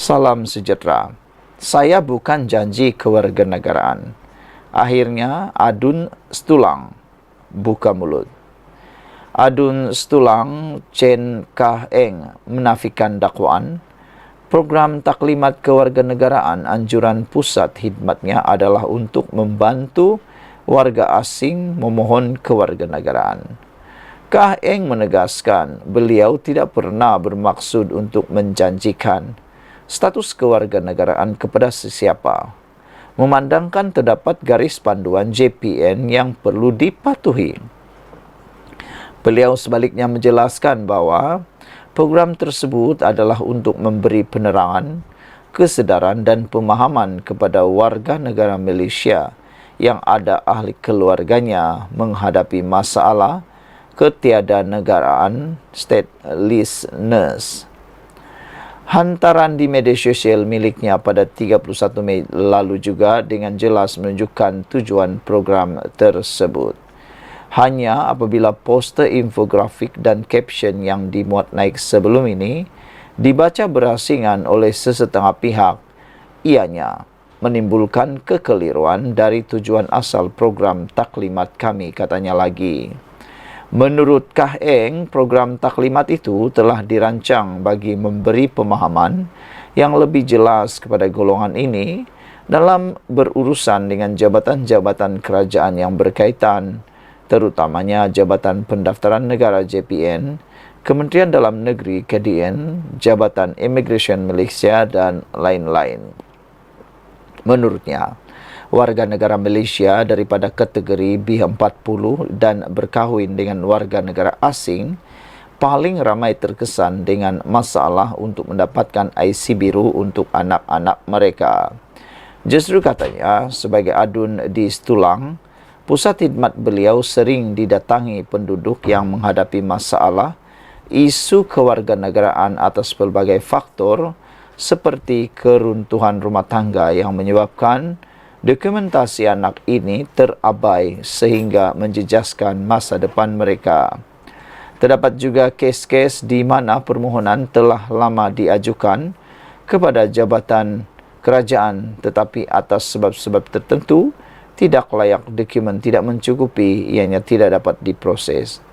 Salam sejahtera. Saya bukan janji kewarganegaraan. Akhirnya adun setulang, buka mulut. Adun setulang Chen Kah-eng menafikan dakwaan. Program taklimat kewarganegaraan anjuran pusat khidmatnya adalah untuk membantu warga asing memohon kewarganegaraan. Kah-eng menegaskan beliau tidak pernah bermaksud untuk menjanjikan status kewarganegaraan kepada sesiapa, memandangkan terdapat garis panduan JPN yang perlu dipatuhi. Beliau sebaliknya menjelaskan bahawa program tersebut adalah untuk memberi penerangan, kesedaran dan pemahaman kepada warga negara Malaysia yang ada ahli keluarganya menghadapi masalah ketiadanegaraan statelessness. Hantaran di media sosial miliknya pada 31 Mei lalu juga dengan jelas menunjukkan tujuan program tersebut. Hanya apabila poster infografik dan caption yang dimuat naik sebelum ini dibaca berasingan oleh sesetengah pihak, ianya menimbulkan kekeliruan dari tujuan asal program taklimat kami, katanya lagi. Menurut Kah-eng, program taklimat itu telah dirancang bagi memberi pemahaman yang lebih jelas kepada golongan ini dalam berurusan dengan jabatan-jabatan kerajaan yang berkaitan, terutamanya Jabatan Pendaftaran Negara JPN, Kementerian Dalam Negeri KDN, Jabatan Immigration Malaysia dan lain-lain. Menurutnya, warga negara Malaysia daripada kategori B40 dan berkahwin dengan warga negara asing paling ramai terkesan dengan masalah untuk mendapatkan IC biru untuk anak-anak mereka. Justru katanya, sebagai adun di Setulang, pusat khidmat beliau sering didatangi penduduk yang menghadapi masalah isu kewarganegaraan atas pelbagai faktor seperti keruntuhan rumah tangga yang menyebabkan dokumentasi anak ini terabai sehingga menjejaskan masa depan mereka. Terdapat juga kes-kes di mana permohonan telah lama diajukan kepada jabatan kerajaan tetapi atas sebab-sebab tertentu tidak layak dokumen tidak mencukupi, ianya tidak dapat diproses.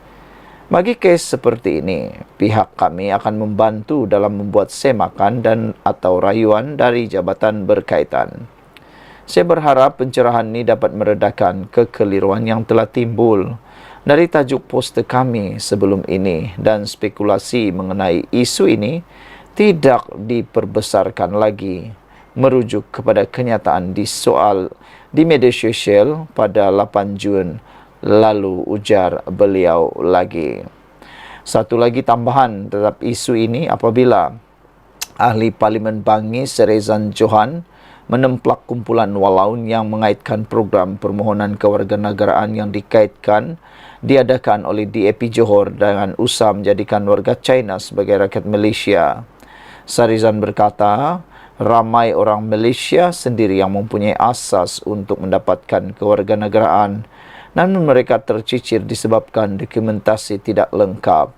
Bagi kes seperti ini, pihak kami akan membantu dalam membuat semakan dan atau rayuan dari jabatan berkaitan. Saya berharap pencerahan ini dapat meredakan kekeliruan yang telah timbul dari tajuk poster kami sebelum ini dan spekulasi mengenai isu ini tidak diperbesarkan lagi merujuk kepada kenyataan di media sosial pada 8 Jun lalu, ujar beliau lagi. Satu lagi tambahan terhadap isu ini, apabila Ahli Parlimen Bangi Serezan Johan menemplak kumpulan walaun yang mengaitkan program permohonan kewarganegaraan yang diadakan oleh DAP Johor dengan usaha menjadikan warga China sebagai rakyat Malaysia. Sarizan berkata, ramai orang Malaysia sendiri yang mempunyai asas untuk mendapatkan kewarganegaraan, namun mereka tercicir disebabkan dokumentasi tidak lengkap.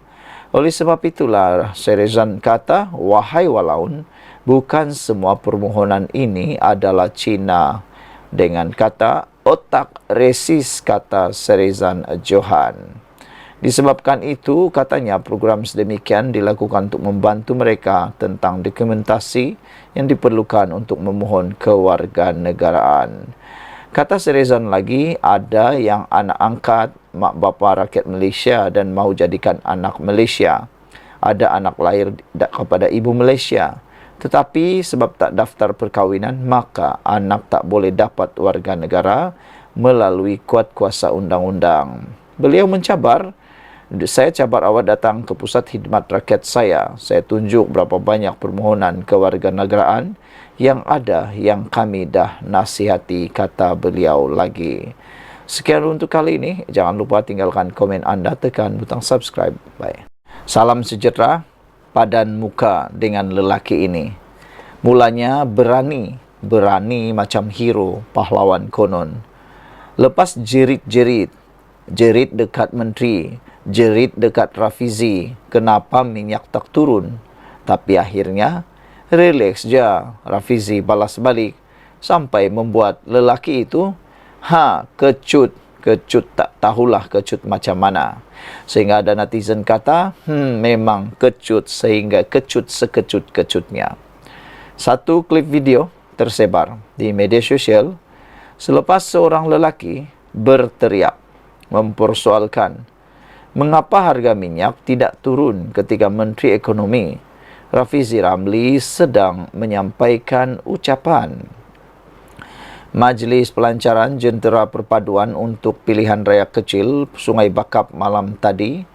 Oleh sebab itulah, Sarizan kata, wahai walaun, bukan semua permohonan ini adalah Cina. Dengan kata otak resis, kata Sarizan Johan. Disebabkan itu, katanya program sedemikian dilakukan untuk membantu mereka tentang dokumentasi yang diperlukan untuk memohon kewarganegaraan. Kata Sarizan lagi, ada yang anak angkat mak bapa rakyat Malaysia dan mahu jadikan anak Malaysia. Ada anak lahir kepada ibu Malaysia, tetapi sebab tak daftar perkahwinan, maka anak tak boleh dapat warga negara melalui kuat kuasa undang-undang. Beliau mencabar, saya cabar awak datang ke pusat khidmat rakyat saya. Saya tunjuk berapa banyak permohonan kewarganegaraan yang ada yang kami dah nasihati, kata beliau lagi. Sekian untuk kali ini. Jangan lupa tinggalkan komen anda, tekan butang subscribe. Bye. Salam sejahtera. Padan muka dengan lelaki ini. Mulanya berani macam hero pahlawan konon. Lepas jerit dekat menteri, jerit dekat Rafizi, kenapa minyak tak turun? Tapi akhirnya Relax je, Rafizi balas balik, sampai membuat lelaki itu kecut tak tahulah kecut macam mana. Sehingga ada netizen kata, memang kecut sehingga kecut sekecut-kecutnya. Satu klip video tersebar di media sosial selepas seorang lelaki berteriak mempersoalkan mengapa harga minyak tidak turun ketika Menteri Ekonomi Rafizi Ramli sedang menyampaikan ucapan. Majlis Pelancaran Jentera Perpaduan untuk Pilihan Raya Kecil Sungai Bakap malam tadi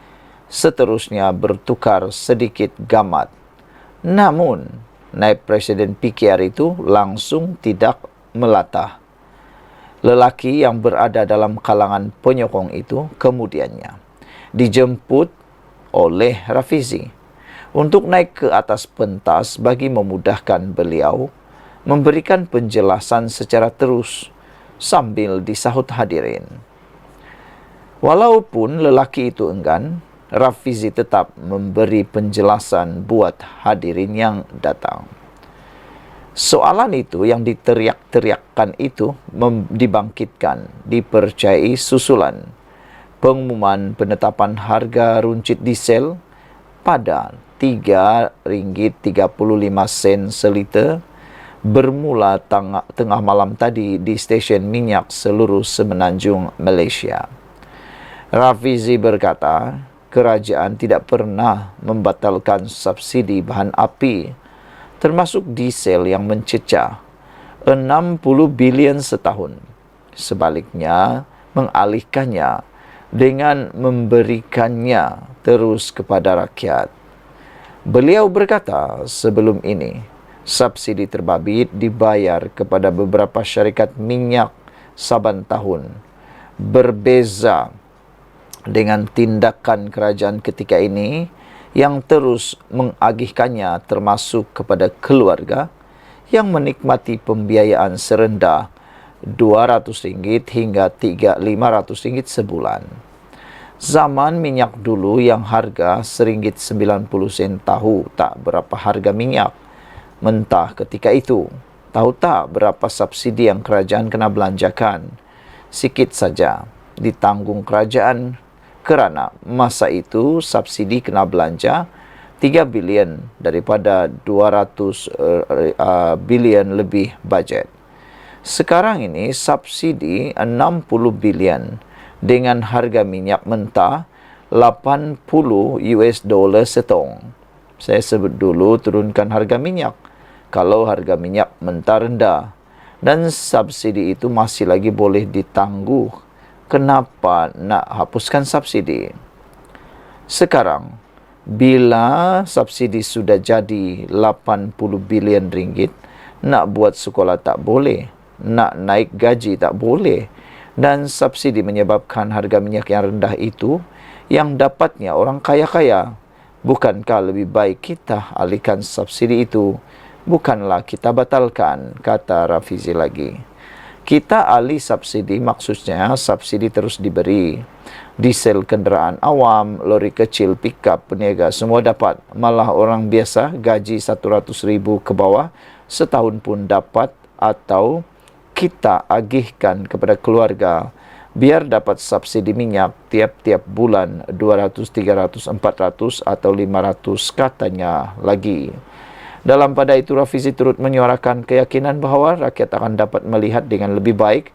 seterusnya bertukar sedikit gamat. Namun, Naib Presiden PKR itu langsung tidak melatah. Lelaki yang berada dalam kalangan penyokong itu kemudiannya dijemput oleh Rafizi untuk naik ke atas pentas bagi memudahkan beliau memberikan penjelasan secara terus sambil disahut hadirin. Walaupun lelaki itu enggan, Rafizi tetap memberi penjelasan buat hadirin yang datang. Soalan itu yang diteriak-teriakkan itu dibangkitkan, dipercayai susulan pengumuman penetapan harga runcit diesel pada RM3.35 seliter bermula tengah malam tadi di stesen minyak seluruh semenanjung Malaysia. Rafizi berkata, kerajaan tidak pernah membatalkan subsidi bahan api, termasuk diesel yang mencecah 60 bilion setahun. Sebaliknya, mengalihkannya dengan memberikannya terus kepada rakyat. Beliau berkata sebelum ini, subsidi terbabit dibayar kepada beberapa syarikat minyak saban tahun. Berbeza dengan tindakan kerajaan ketika ini yang terus mengagihkannya termasuk kepada keluarga yang menikmati pembiayaan serendah RM200 hingga RM500 sebulan. Zaman minyak dulu yang harga RM1.90 tahu tak berapa harga minyak mentah ketika itu. Tahu tak berapa subsidi yang kerajaan kena belanjakan? Sikit saja ditanggung kerajaan kerana masa itu subsidi kena belanja 3 bilion daripada 200 bilion lebih bajet. Sekarang ini subsidi 60 bilion dengan harga minyak mentah $80 setong. Saya sebut dulu turunkan harga minyak. Kalau harga minyak mentah rendah dan subsidi itu masih lagi boleh ditangguh, kenapa nak hapuskan subsidi? Sekarang, bila subsidi sudah jadi 80 bilion ringgit, nak buat sekolah tak boleh, nak naik gaji tak boleh, dan subsidi menyebabkan harga minyak yang rendah itu yang dapatnya orang kaya-kaya. Bukankah lebih baik kita alihkan subsidi itu? Bukanlah kita batalkan, kata Rafizi lagi. Kita alih subsidi maksudnya subsidi terus diberi. Diesel kenderaan awam, lori kecil, pickup, peniaga semua dapat. Malah orang biasa gaji 100,000 ke bawah setahun pun dapat, atau kita agihkan kepada keluarga biar dapat subsidi minyak tiap-tiap bulan 200, 300, 400 atau 500 katanya lagi. Dalam pada itu Rafizi turut menyuarakan keyakinan bahawa rakyat akan dapat melihat dengan lebih baik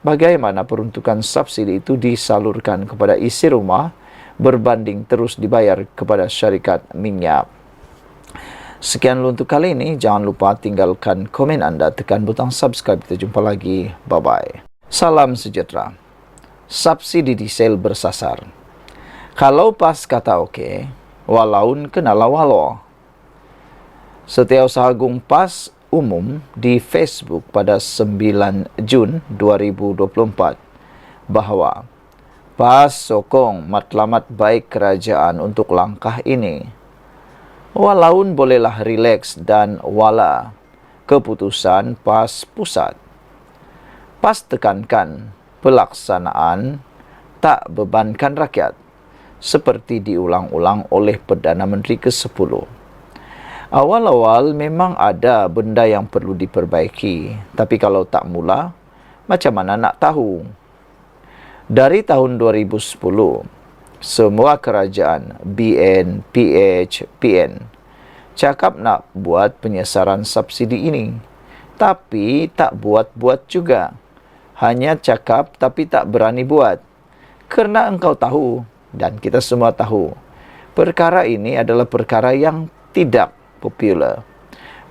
bagaimana peruntukan subsidi itu disalurkan kepada isi rumah berbanding terus dibayar kepada syarikat minyak. Sekian untuk kali ini. Jangan lupa tinggalkan komen anda, tekan butang subscribe. Kita jumpa lagi. Bye-bye. Salam sejahtera. Subsidi diesel bersasar. Kalau pas kata okey, walaun kenala walo. Setiausaha Agung PAS umum di Facebook pada 9 Jun 2024 bahawa PAS sokong matlamat baik kerajaan untuk langkah ini. Walaun bolehlah rileks dan wala keputusan PAS pusat. PAS tekankan pelaksanaan tak bebankan rakyat seperti diulang-ulang oleh Perdana Menteri ke-10. Awal-awal memang ada benda yang perlu diperbaiki, tapi kalau tak mula, macam mana nak tahu? Dari tahun 2010, semua kerajaan BN, PH, PN cakap nak buat penyesaran subsidi ini, tapi tak buat-buat juga. Hanya cakap tapi tak berani buat. Kerana engkau tahu dan kita semua tahu, perkara ini adalah perkara yang tidak popular.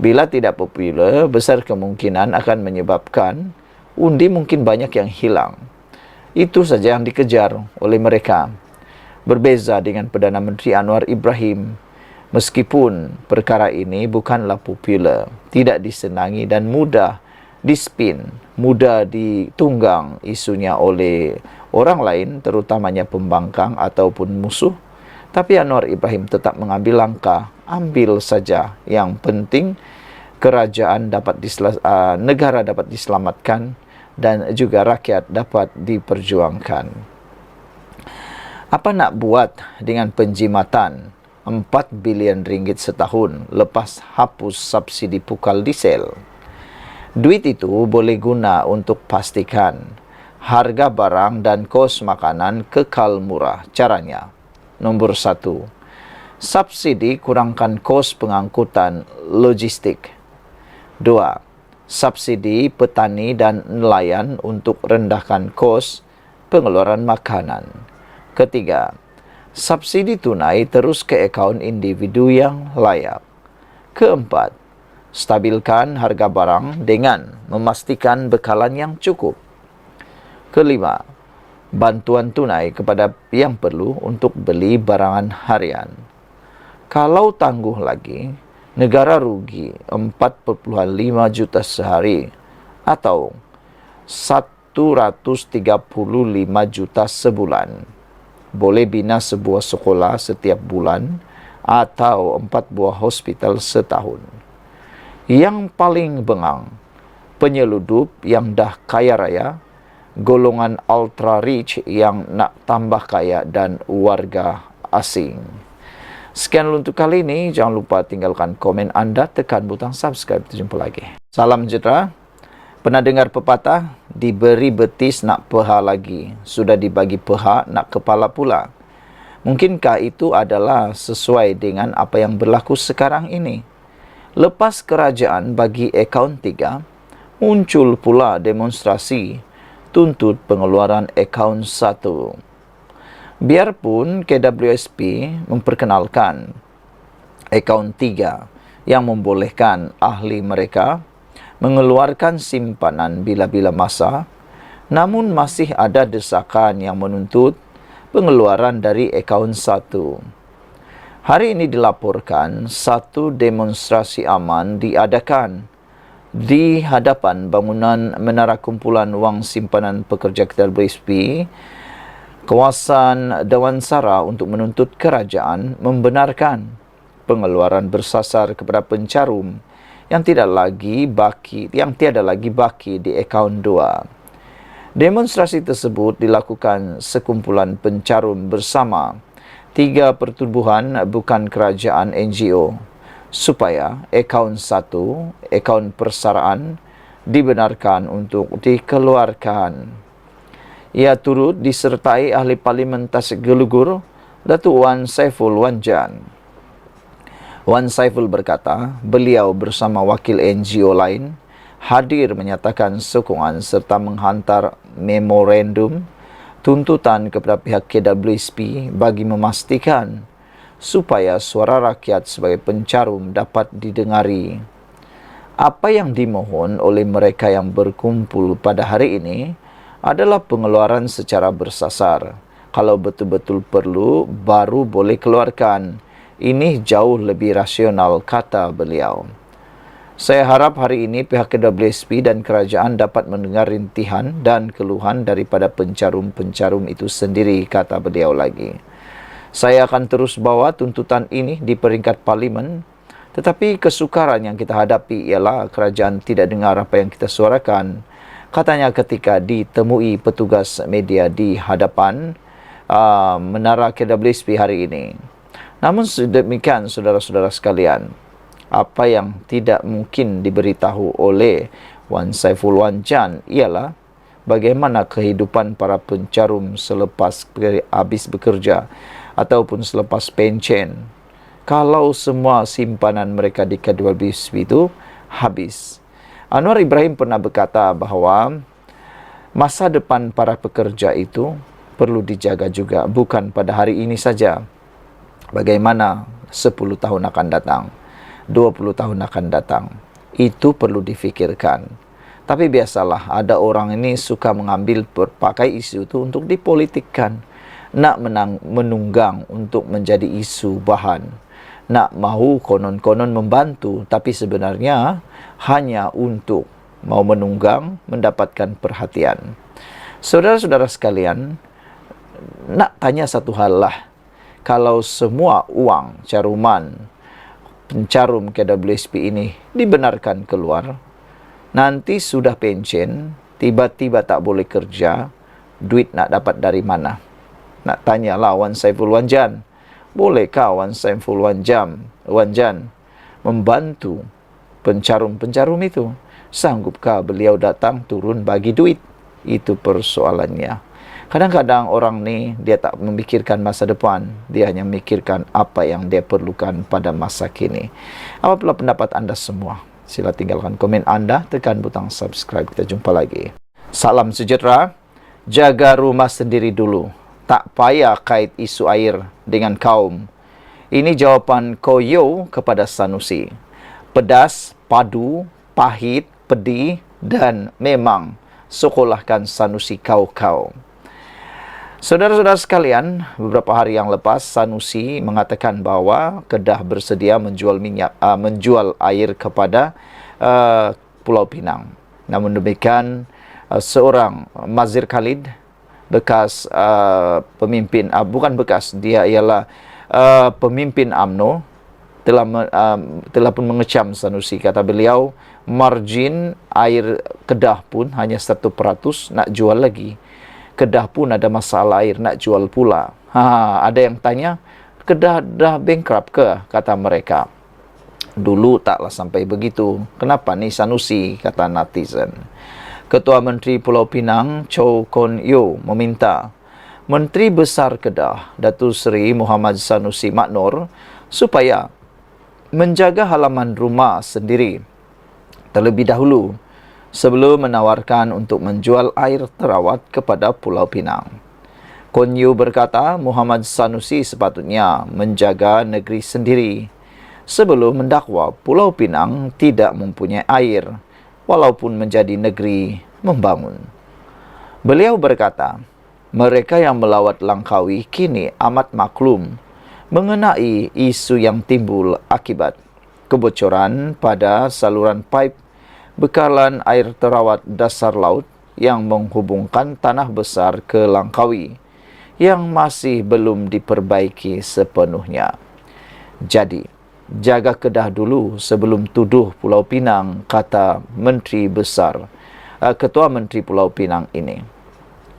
Bila tidak popular, besar kemungkinan akan menyebabkan undi mungkin banyak yang hilang. Itu saja yang dikejar oleh mereka. Berbeza dengan Perdana Menteri Anwar Ibrahim, meskipun perkara ini bukanlah popular, tidak disenangi dan mudah dispin, mudah ditunggang isunya oleh orang lain, terutamanya pembangkang ataupun musuh, tapi Anwar Ibrahim tetap mengambil langkah, ambil saja. Yang penting kerajaan dapat negara dapat diselamatkan dan juga rakyat dapat diperjuangkan. Apa nak buat dengan penjimatan 4 bilion ringgit setahun lepas hapus subsidi pukal diesel? Duit itu boleh guna untuk pastikan harga barang dan kos makanan kekal murah. Caranya, nombor 1, subsidi kurangkan kos pengangkutan logistik. 2, subsidi petani dan nelayan untuk rendahkan kos pengeluaran makanan. 3, subsidi tunai terus ke akaun individu yang layak. 4, stabilkan harga barang dengan memastikan bekalan yang cukup. 5, bantuan tunai kepada yang perlu untuk beli barangan harian. Kalau tangguh lagi, negara rugi 4.5 juta sehari atau 135 juta sebulan. Boleh bina sebuah sekolah setiap bulan atau 4 buah hospital setahun. Yang paling bengang, penyeludup yang dah kaya raya, golongan ultra rich yang nak tambah kaya dan warga asing. Sekian untuk kali ini. Jangan lupa tinggalkan komen anda, tekan butang subscribe. Jumpa lagi. Salam sejahtera. Pernah dengar pepatah, diberi betis nak peha lagi, sudah dibagi peha nak kepala pula. Mungkinkah itu adalah sesuai dengan apa yang berlaku sekarang ini? Lepas kerajaan bagi akaun 3, muncul pula demonstrasi tuntut pengeluaran akaun 1. Biarpun KWSP memperkenalkan akaun 3 yang membolehkan ahli mereka mengeluarkan simpanan bila-bila masa, namun masih ada desakan yang menuntut pengeluaran dari akaun 1. Hari ini dilaporkan satu demonstrasi aman diadakan di hadapan bangunan Menara Kumpulan Wang Simpanan Pekerja KWSP, kawasan Damansara, untuk menuntut kerajaan membenarkan pengeluaran bersasar kepada pencarum yang tiada lagi baki di akaun 2. Demonstrasi tersebut dilakukan sekumpulan pencarum bersama 3 pertubuhan bukan kerajaan NGO supaya akaun 1, akaun persaraan, dibenarkan untuk dikeluarkan. Ia turut disertai ahli Parlimen Tasik Gelugur, Datuk Wan Saiful Wanjan. Wan Saiful berkata, beliau bersama wakil NGO lain hadir menyatakan sokongan serta menghantar memorandum tuntutan kepada pihak KWSP bagi memastikan supaya suara rakyat sebagai pencarum dapat didengari. Apa yang dimohon oleh mereka yang berkumpul pada hari ini adalah pengeluaran secara bersasar. Kalau betul-betul perlu, baru boleh keluarkan. Ini jauh lebih rasional, kata beliau. Saya harap hari ini pihak KWSP dan kerajaan dapat mendengar rintihan dan keluhan daripada pencarum-pencarum itu sendiri, kata beliau lagi. Saya akan terus bawa tuntutan ini di peringkat Parlimen, tetapi kesukaran yang kita hadapi ialah kerajaan tidak dengar apa yang kita suarakan, katanya ketika ditemui petugas media di hadapan menara KWSP hari ini. Namun sedemikian, saudara-saudara sekalian, Apa yang tidak mungkin diberitahu oleh Wan Saiful Wanjan ialah bagaimana kehidupan para pencarum selepas habis bekerja ataupun selepas pencen. Kalau semua simpanan mereka di KWSP itu habis. Anwar Ibrahim pernah berkata bahawa masa depan para pekerja itu perlu dijaga juga, bukan pada hari ini saja. Bagaimana 10 tahun akan datang, 20 tahun akan datang, itu perlu difikirkan. Tapi biasalah, ada orang ini suka mengambil berbagai isu itu untuk dipolitikkan, nak menunggang untuk menjadi isu bahan, nak mahu konon-konon membantu, tapi sebenarnya hanya untuk mau menunggang, mendapatkan perhatian. Saudara-saudara sekalian, nak tanya satu hal lah. Kalau semua uang caruman pencarum KWSP ini dibenarkan keluar, nanti sudah pencen, tiba-tiba tak boleh kerja, duit nak dapat dari mana? Nak tanyalah Wan Saiful Wanjan, bolehkah Wan Saiful Wanjan membantu pencarum-pencarum itu? Sanggupkah beliau datang turun bagi duit? Itu persoalannya. Kadang-kadang orang ni dia tak memikirkan masa depan, dia hanya memikirkan apa yang dia perlukan pada masa kini. Apabila pendapat anda semua, sila tinggalkan komen anda, tekan butang subscribe. Kita jumpa lagi. Salam sejahtera. Jaga rumah sendiri dulu. Tak payah kait isu air dengan kaum. Ini jawapan Koyo kepada Sanusi. Pedas, padu, pahit, pedih dan memang sekolahkan Sanusi kau-kau. Saudara-saudara sekalian, beberapa hari yang lepas Sanusi mengatakan bahawa Kedah bersedia menjual menjual air kepada Pulau Pinang. Namun demikian, seorang Mazir Khalid, bekas pemimpin, bukan bekas, dia ialah pemimpin UMNO, telah pun mengecam Sanusi. Kata beliau, margin air Kedah pun hanya 1%, nak jual lagi. Kedah pun ada masalah air, nak jual pula. Ada yang tanya, Kedah dah bankrupt ke? Kata mereka. Dulu taklah sampai begitu. Kenapa ni Sanusi? Kata netizen. Ketua Menteri Pulau Pinang, Chow Kon Yeow, meminta Menteri Besar Kedah, Datuk Seri Muhammad Sanusi Maknor, supaya menjaga halaman rumah sendiri terlebih dahulu sebelum menawarkan untuk menjual air terawat kepada Pulau Pinang. Kon Yeow berkata, Muhammad Sanusi sepatutnya menjaga negeri sendiri sebelum mendakwa Pulau Pinang tidak mempunyai air walaupun menjadi negeri membangun. Beliau berkata, mereka yang melawat Langkawi kini amat maklum mengenai isu yang timbul akibat kebocoran pada saluran pipe bekalan air terawat dasar laut yang menghubungkan Tanah Besar ke Langkawi yang masih belum diperbaiki sepenuhnya. Jadi, jaga Kedah dulu sebelum tuduh Pulau Pinang, kata Ketua Menteri Pulau Pinang ini.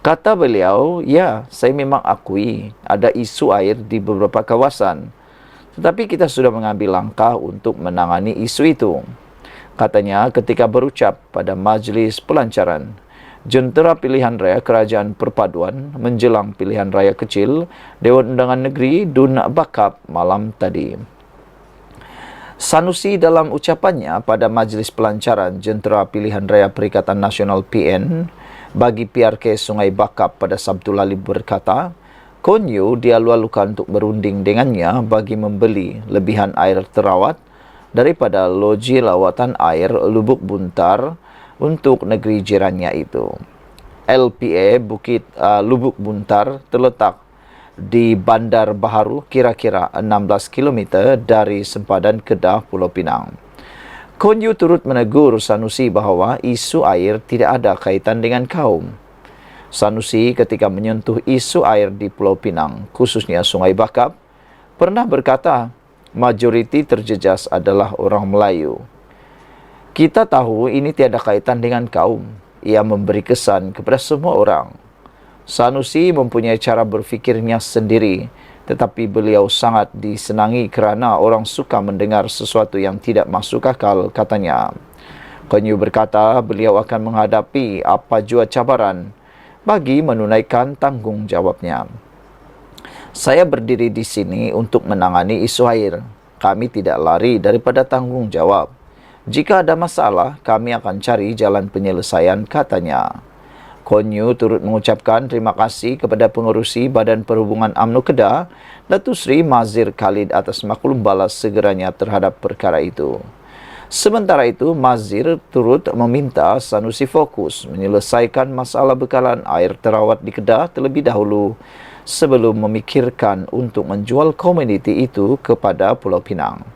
Kata beliau, ya, saya memang akui ada isu air di beberapa kawasan, tetapi kita sudah mengambil langkah untuk menangani isu itu. Katanya ketika berucap pada majlis pelancaran Jentera Pilihan Raya Kerajaan Perpaduan menjelang pilihan raya kecil Dewan Undangan Negeri Dun Bakap malam tadi. Sanusi dalam ucapannya pada majlis pelancaran Jentera Pilihan Raya Perikatan Nasional PN bagi PRK Sungai Bakap pada Sabtu lalu berkata, Kon Yeow dialu-alukan untuk berunding dengannya bagi membeli lebihan air terawat daripada loji lawatan air Lubuk Buntar untuk negeri jirannya itu. LPA Bukit Lubuk Buntar terletak di Bandar Baharu kira-kira 16 km dari sempadan Kedah Pulau Pinang. Kon Yeow turut menegur Sanusi bahawa isu air tidak ada kaitan dengan kaum. Sanusi ketika menyentuh isu air di Pulau Pinang, khususnya Sungai Bakap, pernah berkata, majoriti terjejas adalah orang Melayu. Kita tahu ini tiada kaitan dengan kaum. Ia memberi kesan kepada semua orang. Sanusi mempunyai cara berfikirnya sendiri Tetapi beliau sangat disenangi kerana orang suka mendengar sesuatu yang tidak masuk akal, katanya. Koh Nyu berkata beliau akan menghadapi apa jua cabaran bagi menunaikan tanggungjawabnya. Saya berdiri di sini untuk menangani isu air. Kami tidak lari daripada tanggungjawab. Jika ada masalah, kami akan cari jalan penyelesaian, katanya. Koh Nyu turut mengucapkan terima kasih kepada pengerusi Badan Perhubungan UMNO Kedah, Datuk Seri Mazir Khalid atas maklum balas segeranya terhadap perkara itu. Sementara itu, Mazir turut meminta Sanusi fokus menyelesaikan masalah bekalan air terawat di Kedah terlebih dahulu sebelum memikirkan untuk menjual komuniti itu kepada Pulau Pinang.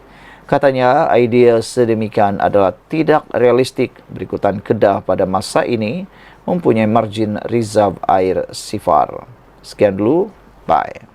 Katanya, idea sedemikian adalah tidak realistik berikutan Kedah pada masa ini mempunyai margin reserve air sifar. Sekian dulu, bye.